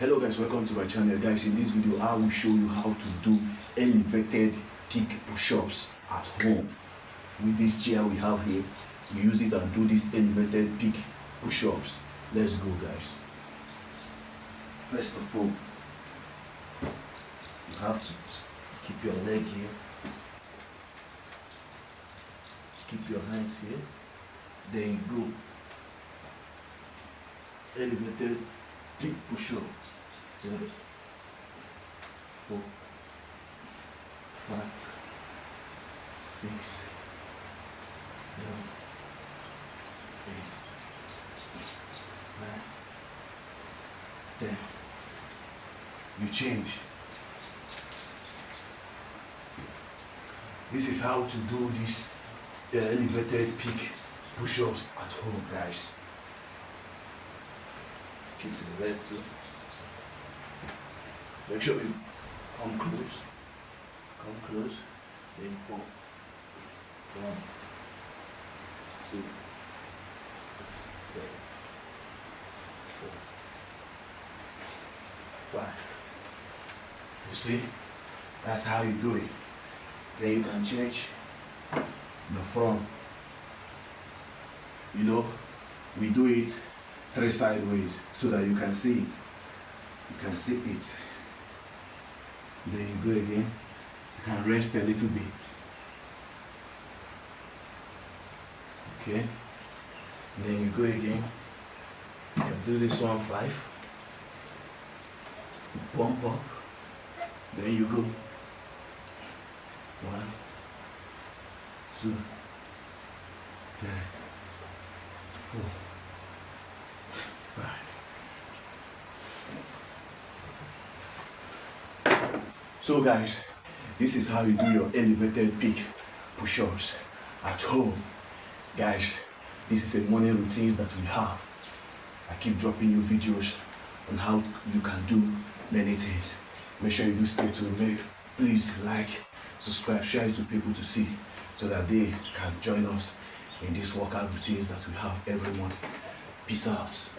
Hello guys, welcome to my channel. Guys, in this video I will show you how to do elevated PIKE push-ups at home. With this chair we have here, you use it and do this elevated PIKE push-ups. Let's go guys. First of all, you have to keep your leg here, keep your hands here, then you go elevated PIKE push-up. 3, 4, 5, 6, 7, 8, 9, 10. You change. This is how to do this elevated PIKE push-ups at home, guys. Keep the leg too. Make sure you come close, then you pump. 1, 2, 3, 4, 5. You see, that's how you do it. Then you can change the front. You know, we do it 3 sideways so that you can see it. You can see it. Then you go again. You can rest a little bit. Okay. Then you go again. You can do this one 5. Pump up. Then you go 1, 2, 3, 4, 5. So guys, this is how you do your elevated PIKE push-ups at home. Guys, this is a morning routines that we have. I keep dropping you videos on how you can do many things. Make sure you do stay tuned. Please like, subscribe, share it to people to see so that they can join us in these workout routines that we have every morning. Peace out.